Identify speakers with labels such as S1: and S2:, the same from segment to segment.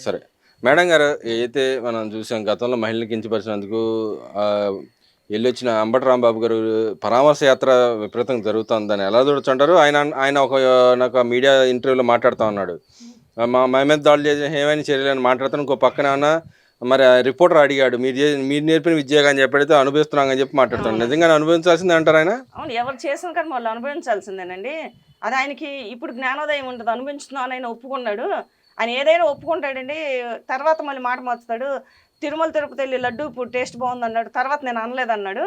S1: సరే మేడం గారు, ఏదైతే మనం చూసాం గతంలో మహిళలు కించపరిచినందుకు వెళ్ళొచ్చిన అంబటి రాంబాబు గారు పరామర్శ యాత్ర విపరీతంగా జరుగుతుందని ఎలా చూడొచ్చంటారు? ఆయన ఆయన నాకు మీడియా ఇంటర్వ్యూలో మాట్లాడుతూ ఉన్నాడు, మా మీద దాడులు చేసిన ఏమైనా చర్యలని మాట్లాడుతాను. ఇంకో పక్కన ఏమన్నా మరి రిపోర్టర్ అడిగాడు, మీరు నేర్పిన విద్య అని చెప్పడితే అనుభవిస్తున్నాం అని చెప్పి మాట్లాడుతాను. నిజంగానే అనుభవించాల్సిందే అంటారు ఆయన?
S2: అవును, ఎవరు చేసిన కానీ వాళ్ళు అనుభవించాల్సిందేనండి. అది ఆయనకి ఇప్పుడు జ్ఞానోదయం ఉంటుంది, అనుభవించుతున్నాను ఆయన ఒప్పుకున్నాడు. ఆయన ఏదైనా ఒప్పుకుంటాడండి. తర్వాత మళ్ళీ మాట మార్చుతాడు. తిరుమల తిరుపతి వెళ్ళి లడ్డు ఇప్పుడు టేస్ట్ బాగుంది అన్నాడు, తర్వాత నేను అనలేదు అన్నాడు.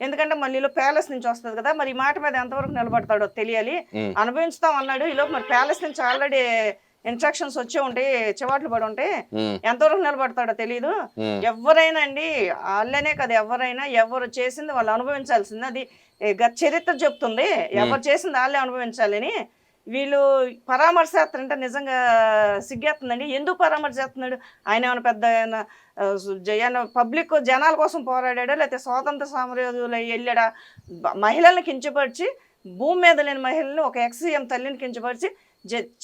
S2: ఎందుకంటే మళ్ళీ ప్యాలెస్ నుంచి వస్తుంది కదా, మరి ఈ మాట మీద ఎంతవరకు నిలబడతాడో తెలియాలి. అనుభవించుతాం అన్నాడు, ఈలోపు మరి ప్యాలెస్ నుంచి ఆల్రెడీ ఇన్స్ట్రక్షన్స్ వచ్చే ఉంటాయి, చివాట్లు పడి ఉంటాయి. ఎంతవరకు నిలబడతాడో తెలియదు. ఎవరైనా అండి, వాళ్ళనే కదా, ఎవరైనా ఎవరు చేసింది వాళ్ళు అనుభవించాల్సింది. అది చరిత్ర చెప్తుంది, ఎవరు చేసింది వాళ్ళే అనుభవించాలని. వీళ్ళు పరామర్శ చేస్తారంటే నిజంగా సిగ్గేస్తుందండి. ఎందుకు పరామర్శ చేస్తున్నాడు? ఆయన ఏమైనా పెద్ద పబ్లిక్ జనాల కోసం పోరాడా, లేకపోతే స్వాతంత్ర సమరయోధులు వెళ్ళాడా? మహిళల్ని కించపరిచి, భూమి మీద లేని మహిళల్ని, ఒక ఎక్స్-సీఎం తల్లిని కించపరిచి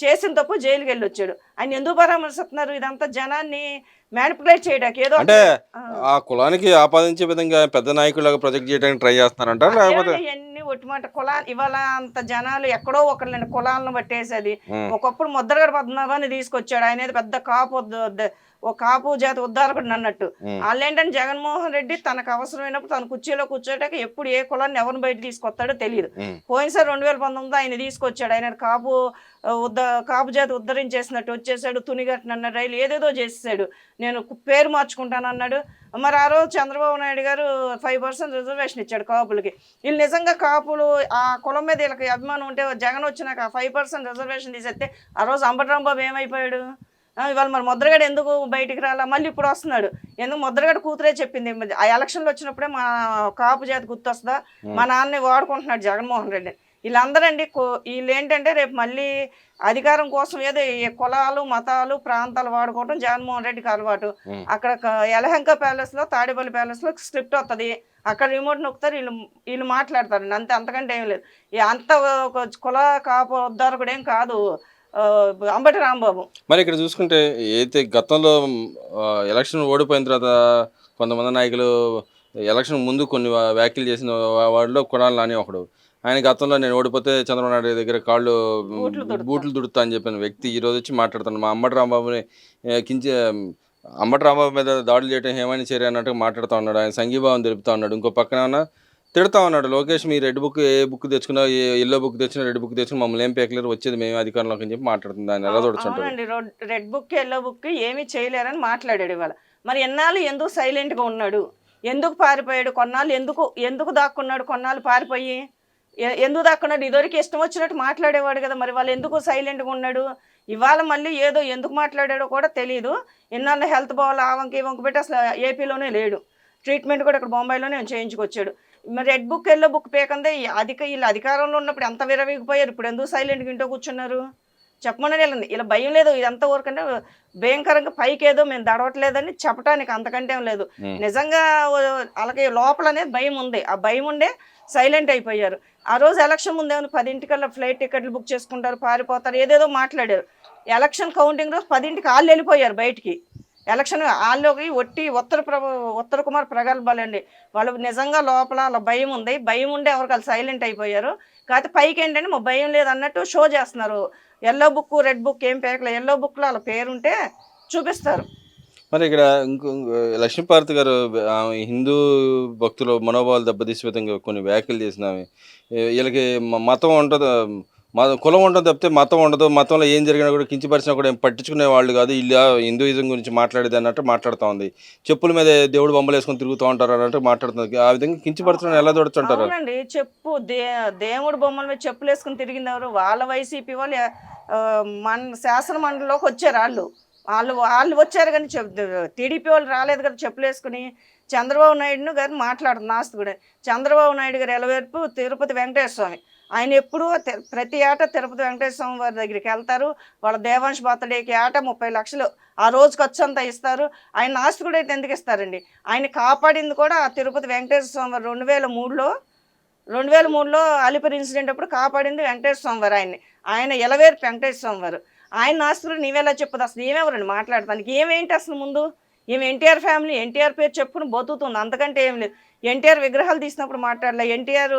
S2: చేసిన తప్పు జైలుకి వెళ్ళి వచ్చాడు. ఆయన ఎందుకు పరామర్శిస్తున్నారు? ఇదంతా జనాన్ని మ్యానిపులేట్ చేయడానికి, ఏదో
S1: అంటే ఆ కులానికి ఆపాదించే విధంగా పెద్ద నాయకులాగా ప్రొజెక్ట్ చేయడానికి ట్రై చేస్తున్నారంటారు, లేకపోతే
S2: ఇవన్నీ ఒట్టిమాట. ఇవాళ అంత జనాలు ఎక్కడో ఒకళ్ళండి కులాలను పట్టేసేది. ఒకప్పుడు ముద్రగడ పద్మనాభాన్ని తీసుకొచ్చాడు, ఆయన పెద్ద ఒక కాపు జాతి ఉద్ధారకుడు అన్నట్టు. వాళ్ళు ఏంటంటే జగన్మోహన్ రెడ్డి తనకు అవసరమైనప్పుడు తన కుర్చీలో కూర్చోటాక ఎప్పుడు ఏ కులాన్ని ఎవరిని బయట తీసుకొస్తాడో తెలియదు. పోయినసారి 2019 ఆయన తీసుకొచ్చాడు. ఆయన కాపు జాతి ఉద్ధరించేసినట్టు వచ్చేసాడు. తునిగట్టిన రైలు ఏదేదో చేసేసాడు. నేను పేరు మార్చుకుంటాను అన్నాడు. మరి ఆ రోజు చంద్రబాబు నాయుడు గారు 5% రిజర్వేషన్ ఇచ్చాడు కాపులకి. వీళ్ళు నిజంగా కాపులు ఆ కులం మీద వీళ్ళకి అభిమానం ఉంటే జగన్ వచ్చినాక 5% రిజర్వేషన్ తీసేస్తే ఆ రోజు అంబటి రాంబాబు ఏమైపోయాడు? ఇవాళ మరి ముద్రగడ ఎందుకు బయటికి రాలా? మళ్ళీ ఇప్పుడు వస్తున్నాడు. ఎందుకు? ముద్రగడ కూతురే చెప్పింది, ఆ ఎలక్షన్లు వచ్చినప్పుడే మా కాపు జాతి గుర్తొస్తుందా, మా నాన్నే వాడుకుంటున్నాడు జగన్మోహన్ రెడ్డి. వీళ్ళందరండి వీళ్ళు ఏంటంటే రేపు మళ్ళీ అధికారం కోసం ఏదో కులాలు మతాలు ప్రాంతాలు వాడుకోవటం జగన్మోహన్ రెడ్డికి అలవాటు. అక్కడ యలహంక ప్యాలెస్లో, తాడేపల్లి ప్యాలెస్లో స్క్రిప్ట్ వస్తుంది, అక్కడ రిమోట్ నొక్కుతారు, వీళ్ళు మాట్లాడతారు అంతే, అంతకంటే ఏం లేదు. అంత ఒక కుల కాపు ఉద్ధారకుడు ఏం కాదు అంబటి రాంబాబు.
S1: మరి ఇక్కడ చూసుకుంటే అయితే గతంలో ఎలక్షన్ ఓడిపోయిన తర్వాత కొంతమంది నాయకులు ఎలక్షన్ ముందు కొన్ని వ్యాఖ్యలు చేసిన వాడిలో కొడాలి నాని ఒకడు. ఆయన గతంలో నేను ఓడిపోతే చంద్రబాబు నాయుడు దగ్గర కాళ్ళు బూట్లు దుడుతా అని చెప్పిన వ్యక్తి ఈరోజు వచ్చి మాట్లాడుతున్నాను, మా అంబటి రాంబాబుని అంబటి రాంబాబు మీద దాడులు చేయడం ఏమైనా చర్య అన్నట్టుగా మాట్లాడుతూ ఉన్నాడు. ఆయన సంఘీభావం తెలుపుతా ఉన్నాడు. ఇంకో పక్కన తిడతా ఉన్నాడు, లోకేష్ మీ రెడ్ బుక్ ఏ బుక్ తెచ్చుకున్నా, ఎల్లో బుక్ తెచ్చుకున్నా, రెడ్ బుక్ తెచ్చుకుని మమ్మల్ని ఏం పేకలేరు, వచ్చేది మేము అధికారంలోకి అని చెప్పి మాట్లాడుతుంది. ఆయన ఎలా చూడొచ్చు?
S2: రెడ్ బుక్ ఎల్లో బుక్ ఏమీ చేయలేరని మాట్లాడాడు ఇవాళ. మరి ఎన్నాళ్ళు ఎందుకు సైలెంట్గా ఉన్నాడు? ఎందుకు పారిపోయాడు? కొన్నాళ్ళు ఎందుకు దాక్కున్నాడు? కొన్నాళ్ళు పారిపోయి ఎందుకు దాక్కున్నాడు? ఇదివరకు ఇష్టం వచ్చినట్టు మాట్లాడేవాడు కదా, మరి వాళ్ళు ఎందుకు సైలెంట్గా ఉన్నాడు? ఇవాళ మళ్ళీ ఏదో ఎందుకు మాట్లాడాడో కూడా తెలియదు. ఎన్నాళ్ళు హెల్త్ బాగా ఆవంకి వంక పెట్టి అసలు ఏపీలోనే లేడు, ట్రీట్మెంట్ కూడా ఇక్కడ బొంబాయిలోనే చేయించుకొచ్చాడు. మరి రెడ్ బుక్ ఎల్లో బుక్ పేకందే వీళ్ళు అధికారంలో ఉన్నప్పుడు ఎంత విరవీగిపోయారు, ఇప్పుడు ఎందుకు సైలెంట్గా ఇంట్లో కూర్చున్నారు? చెప్పమని వెళ్ళండి. ఇలా భయం లేదు, ఇదంతా ఊరకంటే భయంకరంగా పైకి ఏదో మేము దడవట్లేదని చెప్పడానికి, అంతకంటే ఏం లేదు. నిజంగా వాళ్ళకి లోపల అనేది భయం ఉంది, ఆ భయం ఉండే సైలెంట్ అయిపోయారు. ఆ రోజు ఎలక్షన్ ముందేమో 10ంటికల్లా ఫ్లైట్ టికెట్లు బుక్ చేసుకుంటారు, పారిపోతారు, ఏదేదో మాట్లాడారు. ఎలక్షన్ కౌంటింగ్ రోజు 10ంటికి వాళ్ళు వెళ్ళిపోయారు బయటికి. ఎలక్షన్ వాళ్ళకి ఒట్టి ఉత్తర కుమార్ ప్రగల్భాలండి. వాళ్ళు నిజంగా లోపల వాళ్ళ భయం ఉంది, భయం ఉండే ఎవరికి వాళ్ళు సైలెంట్ అయిపోయారు. కాకపోతే పైకి ఏంటంటే మా భయం లేదన్నట్టు షో చేస్తున్నారు. ఎల్లో బుక్ రెడ్ బుక్ ఏం పేకలే, ఎల్లో బుక్లో వాళ్ళ పేరుంటే చూపిస్తారు.
S1: మరి ఇక్కడ లక్ష్మీపార్వతి గారు హిందూ భక్తుల మనోభావాలు దెబ్బతీసే విధంగా కొన్ని వ్యాఖ్యలు చేసినావి. వీళ్ళకి మతం ఉంటుంది, కులం ఉంటుంది తప్పితే మతం ఉండదు, మతంలో ఏం జరిగినా కూడా కించపరిచినా కూడా ఏం పట్టించుకునే వాళ్ళు కాదు, ఇలా హిందూయిజం గురించి మాట్లాడేది అన్నట్టు మాట్లాడుతూ ఉంది. చెప్పుల మీద దేవుడు బొమ్మలు వేసుకొని తిరుగుతూ ఉంటారు అన్నట్టు మాట్లాడుతుంది. ఆ విధంగా కించపరచడం ఎలా చూడొచ్చుంటారు?
S2: అవునండి, దేవుడు బొమ్మల మీద చెప్పులు వేసుకుని తిరిగింది ఎవరు? వాళ్ళ వైసీపీ వాళ్ళు శాసన మండలిలోకి వచ్చారు. వాళ్ళు వచ్చారు కానీ టీడీపీ వాళ్ళు రాలేదు కదా చెప్పులు వేసుకుని. చంద్రబాబు నాయుడును గారు మాట్లాడుతుంది నాస్తికుడు. చంద్రబాబు నాయుడు గారు ఎలవేర్పు తిరుపతి వెంకటేశ్వర స్వామి. ఆయన ఎప్పుడూ ప్రతి ఏటా తిరుపతి వెంకటేశ్వర స్వామి వారి దగ్గరికి వెళ్తారు. వాళ్ళ దేవాంశ్ బర్త్డేకి ఏటా 30 లక్షలు ఆ రోజు ఖర్చు అంతా ఇస్తారు. ఆయన నాస్తికుడు అయితే ఎందుకు ఇస్తారండి? ఆయన కాపాడింది కూడా ఆ తిరుపతి వెంకటేశ్వర స్వామి వారు 2003లో అలిపిరి ఇన్సిడెంట్ అప్పుడు కాపాడింది వెంకటేశ్వర స్వామి వారు. ఆయన ఎలవేర్పు వెంకటేశ్వర స్వామి వారు. ఆయన ఆస్తులు నీవెలా చెప్పదు? అసలు ఏమెవరండి మాట్లాడటానికి? ఏమేంటి అసలు ముందు? ఈమె ఎన్టీఆర్ ఫ్యామిలీ, ఎన్టీఆర్ పేరు చెప్పుకుని బతుకుతుంది, అంతకంటే ఏం లేదు. ఎన్టీఆర్ విగ్రహాలు తీసినప్పుడు మాట్లాడలే, ఎన్టీఆర్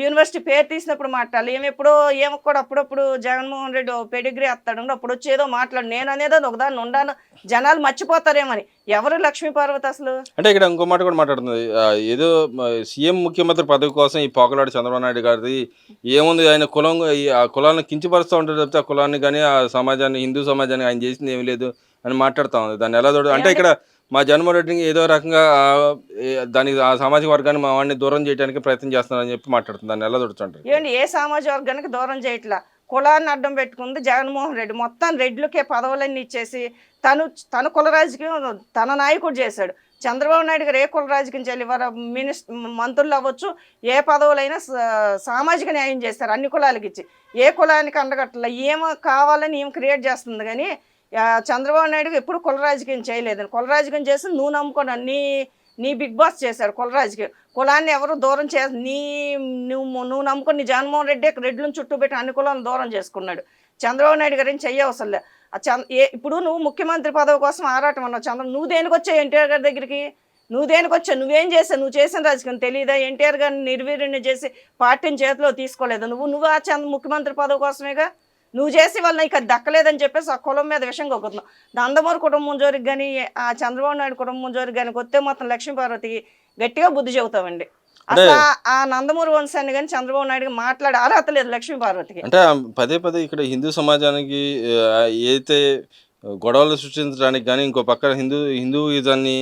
S2: యూనివర్సిటీ పేరు తీసినప్పుడు మాట్లాడలే. ఎప్పుడో ఏమో కూడా అప్పుడప్పుడు జగన్మోహన్ రెడ్డి పెడిగ్రీ వస్తాడు, అప్పుడు వచ్చి ఏదో మాట్లాడు, నేను అనేది ఒకదాన్ని ఉండాను, జనాలు మర్చిపోతారేమని. ఎవరు లక్ష్మీ పార్వతి అసలు?
S1: అంటే ఇక్కడ ఇంకో మాట కూడా మాట్లాడుతుంది. ఏదో సీఎం ముఖ్యమంత్రి పదవి కోసం ఈ పోకలాడు చంద్రబాబు నాయుడు గారిది ఏముంది, ఆయన కులం ఆ కులాలను కించపరుస్తూ ఉంటారు తప్పితే ఆ కులాన్ని కానీ ఆ సమాజాన్ని, హిందూ సమాజాన్ని ఆయన చేసింది ఏమి లేదు అని మాట్లాడుతూ ఉంది. దాన్ని ఎలా అంటే ఇక్కడ మా జగన్మోహన్ రెడ్డిని ఏదో రకంగా దానికి ఆ సామాజిక వర్గాన్ని మా వాడిని దూరం చేయడానికి ప్రయత్నం చేస్తున్నారని చెప్పి మాట్లాడుతుంది. దాన్ని ఎలా చూడొచ్చు?
S2: ఏమండి, ఏ సామాజిక వర్గానికి దూరం చేయట్లా, కులాన్ని అడ్డం పెట్టుకుంది జగన్మోహన్ రెడ్డి. మొత్తం రెడ్లకే పదవులన్నీ ఇచ్చేసి తన కుల రాజకీయం తన నాయకుడు చేశాడు. చంద్రబాబు నాయుడు గారు ఏ కుల రాజకీయం చేయాలి? ఇవాళ మంత్రులు అవ్వచ్చు, ఏ పదవులైనా సామాజిక న్యాయం చేస్తారు అన్ని కులాలకి ఇచ్చి. ఏ కులానికి అండగట్ల ఏమో కావాలని ఏం క్రియేట్ చేస్తుంది. కానీ చంద్రబాబు నాయుడు ఎప్పుడు కుల రాజకీయం చేయలేదని. కుల రాజకీయం చేసి నువ్వు నమ్ముకోను నీ బిగ్ బాస్ చేశారు కుల రాజకీయం. కులాన్ని ఎవరు దూరం నువ్వు నమ్ముకొని నీ జగన్మోహన్ రెడ్డి రెడ్లను చుట్టూ పెట్టి అన్ని కులాలను దూరం చేసుకున్నాడు. చంద్రబాబు నాయుడు గారు ఏం చెయ్యవసరం లే. ఇప్పుడు నువ్వు ముఖ్యమంత్రి పదవి కోసం ఆరాటం అన్నావు. నువ్వు దేనికి వచ్చావు ఎన్టీఆర్ గారి దగ్గరికి? నువ్వు దేనికి వచ్చావు? నువ్వేం చేసావు? నువ్వు చేసిన రాజకీయం తెలియదా? ఎన్టీఆర్ గారిని నిర్వీర్యం చేసి పార్టీని చేతిలో తీసుకోలేదు నువ్వు ఆ ముఖ్యమంత్రి పదవి కోసమేగా నువ్వు చేసి వాళ్ళని ఇక దక్కలేదని చెప్పేసి ఆ కులం మీద విషయం కొక్కుతున్నావు. నందమూరి కుటుంబం జోరికి కానీ ఆ చంద్రబాబు నాయుడు కుటుంబం జోరికి కానీ కొత్తే మొత్తం లక్ష్మీపార్వతికి గట్టిగా బుద్ధి చెబుతామండి. అసలు ఆ నందమూరి వంశాన్ని కానీ చంద్రబాబు నాయుడు మాట్లాడే అర్హత లేదు లక్ష్మీపార్వతికి.
S1: అంటే పదే పదే ఇక్కడ హిందూ సమాజానికి ఏదైతే గొడవలు సృష్టించడానికి కానీ ఇంకో పక్క హిందూయిజాన్ని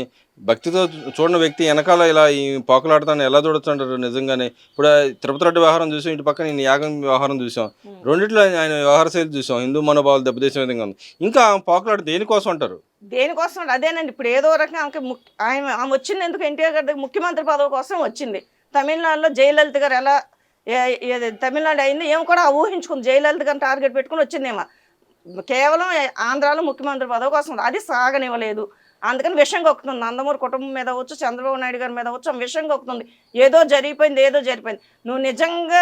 S1: భక్తితో చూడని వ్యక్తి వెనకాల ఇలా ఈ పోకలాడతాన్ని ఎలా చూడొచ్చు అంటారు నిజంగానే? ఇప్పుడు తిరుపతి రెడ్డి వ్యవహారం చూసాం, ఇటు పక్క నేను యాగం వ్యవహారం చూసాం, రెండిట్లో ఆయన వ్యవహార శైలి చూసాం, హిందూ మనోభావాలు దెబ్బతీసే విధంగా ఉంది. ఇంకా పోకలాట దేనికోసం అంటారు?
S2: దేనికోసం అదేనండి. ఇప్పుడు ఏదో రకంగా ఆమె వచ్చింది ఎందుకు? ఎన్టీఆర్ గారి ముఖ్యమంత్రి పదవి కోసం వచ్చింది. తమిళనాడులో జయలలిత గారు ఎలా తమిళనాడు అయింది ఏమో కూడా ఊహించుకుంది. జయలలిత గారిని టార్గెట్ పెట్టుకుని వచ్చిందేమో. కేవలం ఆంధ్రాలో ముఖ్యమంత్రి పదవి కోసం అది సాగనివ్వలేదు. అందుకని విషయం కొక్కుతుంది. నందమూరి కుటుంబం మీద అవచ్చు, చంద్రబాబు నాయుడు గారి మీద అవచ్చు, విషయం కొక్కుతుంది. ఏదో జరిగిపోయింది. నువ్వు నిజంగా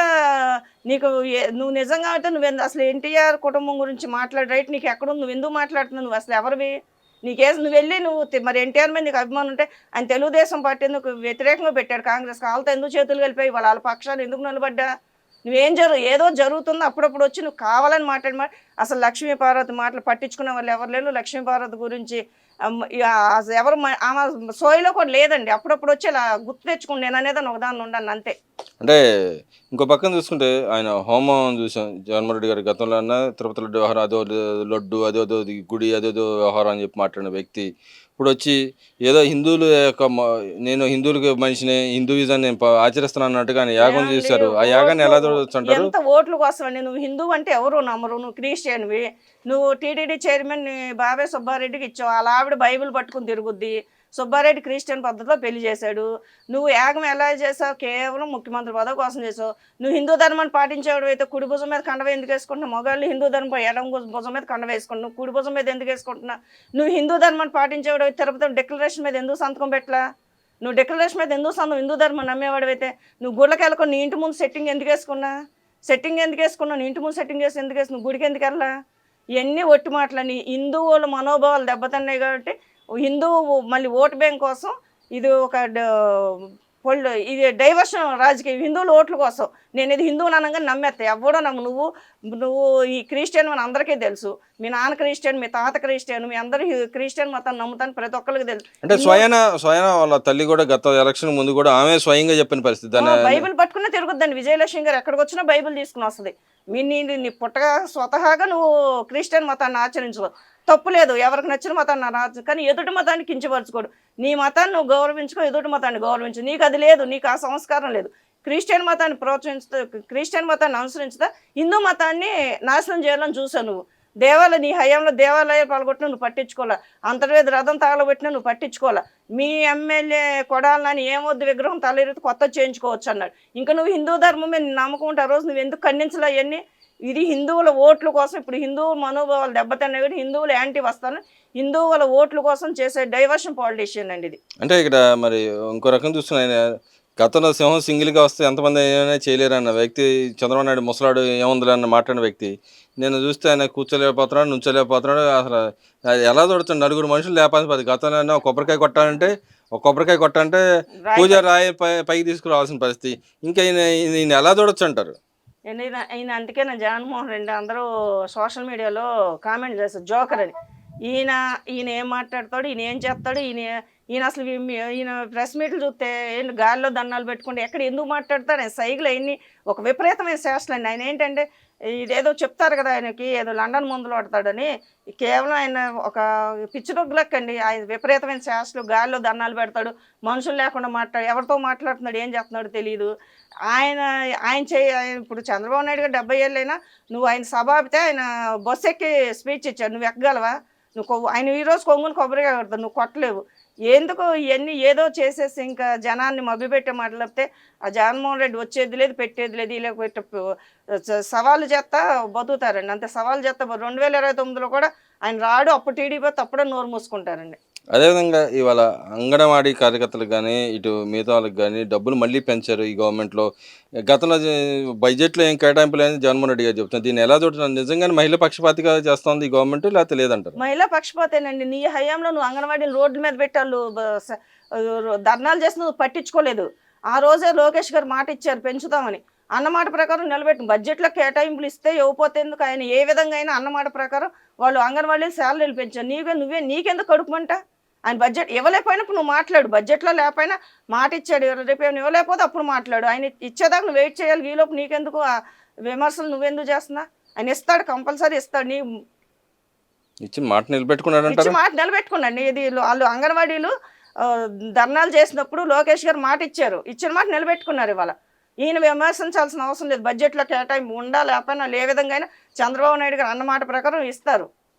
S2: అయితే అసలు ఎన్టీఆర్ కుటుంబం గురించి మాట్లాడే రైట్ నీకు ఎక్కడుంది? నువ్వు ఎందుకు మాట్లాడుతున్నావు? నువ్వు అసలు ఎవరివి? నువ్వు వెళ్ళి మరి ఎన్టీఆర్ మీద నీకు అభిమానం ఉంటే ఆయన తెలుగుదేశం పార్టీ ఎందుకు వ్యతిరేకంగా పెట్టాడు? కాంగ్రెస్ వాళ్ళతో ఎందుకు చేతులు కలిపాయి? వాళ్ళ పక్షాన్ని ఎందుకు నిలబడ్డా? ఏదో జరుగుతుందో అప్పుడప్పుడు వచ్చి నువ్వు కావాలని అసలు లక్ష్మీ పార్వతి మాటలు పట్టించుకునే వాళ్ళు ఎవరు లేరు. లక్ష్మీ పార్వతి గురించి ఎవరు ఆమె సోయిలో కూడా లేదండి. అప్పుడప్పుడు వచ్చి ఇలా గుర్తు తెచ్చుకుని నేను అనేది ఒకదాన్ని ఉండాను అంతే.
S1: అంటే ఇంకో పక్కన చూసుకుంటే ఆయన హోమం చూసాం. జగన్మోహన్ రెడ్డి గారి గతంలో అన్న తిరుపతి లడ్డు వ్యవహారం, అదో లడ్డు, అదేదో గుడి, అదేదో వ్యవహారం అని చెప్పి మాట్లాడిన వ్యక్తి ఇప్పుడు వచ్చి ఏదో హిందువుల యొక్క నేను హిందువులకి మనిషిని, హిందూయిజాన్ని ఆచరిస్తున్నాను అన్నట్టుగా ఆయన యాగం చేశారు. ఆ యాగాన్ని ఎలా చూడవచ్చు అంటారు?
S2: ఎంత ఓట్ల కోసం అండి. నువ్వు హిందువు అంటే ఎవరు నమ్మరు. నువ్వు క్రిస్టియన్వి. నువ్వు టీటీడీ చైర్మన్ బాబాయ్ సుబ్బారెడ్డికి ఇచ్చావు. అలా ఆవిడ బైబిల్ పట్టుకుని తిరుగుద్ది. సుబ్బారెడ్డి క్రిస్టియన్ పద్ధతిలో పెళ్లి చేశాడు. నువ్వు యాగం ఎలా చేసావు? కేవలం ముఖ్యమంత్రి పదవి కోసం చేసావు. నువ్వు హిందూ ధర్మాన్ని పాటించేవాడు అయితే కుడి భుజం మీద కండ ఎందుకు వేసుకుంటున్నావు? మగాళ్ళు హిందూ ధర్మం ఎడం భుజం మీద కండ వేసుకుంటున్నావు, కుడి భుజం మీద ఎందుకు వేసుకుంటున్నా? నువ్వు హిందూ ధర్మాన్ని పాటించేవాడు అయితే తిరుపతి డిక్లరేషన్ మీద ఎందుకు సంతకం పెట్టలా? నువ్వు డిక్లరేషన్ మీద ఎందుకు సంతకం? హిందూ ధర్మం నమ్మేవాడు అయితే నువ్వు గుళ్ళకి వెళ్ళకొని నీ ఇంటి ముందు సెట్టింగ్ ఎందుకు వేసుకున్నావు? నీ ఇంటి ముందు సెట్టింగ్ వేసి ఎందుకు వేసి నువ్వు గుడికి ఎందుకు వెళ్ళా? ఇవన్నీ ఒట్టి మాటలని హిందువుల మనోభావాలు దెబ్బతిన్నాయి. కాబట్టి హిందువు మళ్ళీ ఓటు బ్యాంక్ కోసం ఇది ఒక ఇది డైవర్షన్ రాజకీయం. హిందువుల ఓట్ల కోసం నేను ఇది హిందువులు అనగా నమ్మేస్తా. ఎవడో నువ్వు ఈ క్రిస్టియన్ అని అందరికీ తెలుసు. మీ నాన్న క్రిస్టియన్, మీ తాత క్రిస్టియన్, మీ అందరూ క్రిస్టియన్ మతాన్ని నమ్ముతాను ప్రతి ఒక్కరికి తెలుసు.
S1: అంటే స్వయాన వాళ్ళ తల్లి కూడా గత ఎలక్షన్ ముందు కూడా ఆమె స్వయంగా చెప్పిన పరిస్థితి.
S2: బైబిల్ పట్టుకునే తిరుగుద్దండి. విజయలక్ష్మి గారు ఎక్కడికి వచ్చినా బైబిల్ తీసుకుని వస్తుంది. నీ పుట్టగా స్వతహాగా నువ్వు క్రిస్టియన్ మతాన్ని ఆచరించవు, తప్పు లేదు. ఎవరికి నచ్చిన మతాన్ని రాజు, కానీ ఎదుటి మతాన్ని కించపరచుకోడు. నీ మతాన్ని నువ్వు గౌరవించుకో, ఎదుటి మతాన్ని గౌరవించు. నీకు అది లేదు, నీకు ఆ సంస్కారం లేదు. క్రిస్టియన్ మతాన్ని ప్రోత్సహించుతా, క్రిస్టియన్ మతాన్ని అనుసరించుతా హిందూ మతాన్ని నాశనం చేయాలని చూసావు నువ్వు. నీ హయాంలో దేవాలయాలు పాల్గొట్టినా నువ్వు పట్టించుకోవాలా, అంతర్వేది రథం తగలబెట్టినా నువ్వు పట్టించుకోవాలా. మీ ఎమ్మెల్యే కొడాలని ఏమొద్దు విగ్రహం తలెత్తి కొత్త చేయించుకోవచ్చు అన్నాడు. ఇంకా నువ్వు హిందూ ధర్మం మీద నమ్మకం ఉంటే ఆ రోజు నువ్వు ఎందుకు ఖండించలే అవన్నీ? ఇది హిందువుల ఓట్ల కోసం. ఇప్పుడు హిందువుల మనోభావాలు దెబ్బతిన్నాయి కానీ హిందువులు యాంటీ వస్తాను. హిందువుల ఓట్ల కోసం చేసే డైవర్షన్ పాలిటిషియన్ అండి ఇది.
S1: అంటే ఇక్కడ మరి ఇంకో రకం చూస్తున్నాయి. గతంలో సింహం సింగిల్గా వస్తే ఎంతమంది ఏమైనా చేయలేరు అన్న వ్యక్తి చంద్రబాబు నాయుడు ముసలాడు ఏముందిలే అన్న మాట్లాడిన వ్యక్తి. నేను చూస్తే ఆయన కూర్చోలేకపోతున్నాడు, నుంచోలేకపోతున్నాడు. అసలు అది ఎలా చూడొచ్చు, నలుగురు మనుషులు లేపాల్సిన పది. గతంలో ఒక కొబ్బరికాయ కొట్టాలంటే
S2: రాయి
S1: పూజ రాయి పైకి తీసుకురావాల్సిన పరిస్థితి. ఇంకా ఈయన ఎలా చూడొచ్చు అంటారు?
S2: ఈయన అందుకే నా జగన్మోహన్ రెడ్డి అందరూ సోషల్ మీడియాలో కామెంట్ చేస్తారు జోకర్ అని. ఈయన ఈయన ఏం మాట్లాడతాడు, ఈయన ఏం చేస్తాడు, ఈయన అసలు ఈయన ప్రెస్ మీట్లు చూస్తే ఏంటి గాల్లో దండాలు పెట్టుకుంటే ఎక్కడ ఎందుకు మాట్లాడతాడు, ఆయన సైకిల్ అవన్నీ ఒక విపరీతమైన శాస్త్రండి. ఆయన ఏంటంటే ఇదేదో చెప్తారు కదా, ఆయనకి ఏదో లండన్ మందులు పడతాడని, కేవలం ఆయన ఒక పిచ్చి డొగ్గులెక్కండి. ఆయన విపరీతమైన శాస్త్రాలు, గాల్లో దండాలు పెడతాడు, మనుషులు లేకుండా ఎవరితో మాట్లాడుతున్నాడు, ఏం చేస్తున్నాడో తెలియదు. ఆయన ఆయన ఇప్పుడు చంద్రబాబు నాయుడు గారు 70 ఏళ్ళైనా నువ్వు ఆయన సభ ఆపితే ఆయన బస్సు ఎక్కి స్పీచ్ ఇచ్చాడు, నువ్వు ఎక్కగలవా? ఆయన ఈరోజు కొంగుని కొబ్బరిగా కొడతాడు, నువ్వు కొట్టలేవు. ఎందుకు ఇవన్నీ ఏదో చేసేసి ఇంకా జనాన్ని మభ్యపెట్టే మాట్లాడితే ఆ జగన్మోహన్ రెడ్డి వచ్చేది లేదు, పెట్టేది లేదు. ఇలా సవాలు చేస్తా బతుకుతారండి, అంతే. సవాలు చేస్తా 2029లో కూడా ఆయన రాడు, అప్పుడు టీడీపీ అప్పుడే నోరు మూసుకుంటారండి.
S1: అదేవిధంగా ఇవాళ అంగన్వాడీ కార్యకర్తలకు కానీ, ఇటు మిగతా వాళ్ళకి కానీ డబ్బులు మళ్ళీ పెంచారు ఈ గవర్నమెంట్లో. గతంలో బడ్జెట్లో ఏం కేటాయింపు లేదని జగన్మోహన్ రెడ్డి గారు చెప్తున్నారు. దీన్ని ఎలా చూడుతున్నారు? నిజంగానే మహిళా పక్షపాతిగా చేస్తోంది ఈ గవర్నమెంట్, లేకపోతే లేదంటారు?
S2: మహిళా పక్షపాతేనండి. నీ హయాంలో నువ్వు అంగన్వాడీని రోడ్ల మీద పెట్టాళ్ళు ధర్నాలు చేసి నువ్వు పట్టించుకోలేదు. ఆ రోజే లోకేష్ గారు మాట ఇచ్చారు పెంచుతామని. అన్నమాట ప్రకారం నిలబెట్టు. బడ్జెట్లో కేటాయింపులు ఇస్తే ఇవ్వకపోతే ఎందుకు? ఆయన ఏ విధంగా అయినా అన్నమాట ప్రకారం వాళ్ళు అంగన్వాడీలు శాలరీలు పెంచారు. నీకెందుకు కడుపుమంట? ఆయన బడ్జెట్ ఇవ్వలేకపోయినప్పుడు నువ్వు మాట్లాడు. బడ్జెట్లో లేకపోయినా మాట ఇచ్చాడు, రేపు ఏమైనా ఇవ్వలేకపోతే అప్పుడు మాట్లాడు. ఆయన ఇచ్చేదాకా నువ్వు వెయిట్ చేయాలి. ఈలోపు నీకెందుకు ఆ విమర్శలు, నువ్వెందుకు చేస్తున్నా? ఆయన ఇస్తాడు, కంపల్సరీ ఇస్తాడు.
S1: ఇచ్చిన మాట నిలబెట్టుకున్నాడు,
S2: మాట నిలబెట్టుకున్నాడు. ఇది వాళ్ళు అంగన్వాడీలు ధర్నాలు చేసినప్పుడు లోకేష్ గారు మాట ఇచ్చారు, ఇచ్చిన మాట నిలబెట్టుకున్నారు. ఇవాళ ఈయన విమర్శించాల్సిన అవసరం లేదు. బడ్జెట్లో కేటాయింపు ఉండా లేకపోయినా ఏ విధంగా అయినా చంద్రబాబు నాయుడు గారు అన్నమాట ప్రకారం ఇస్తారు.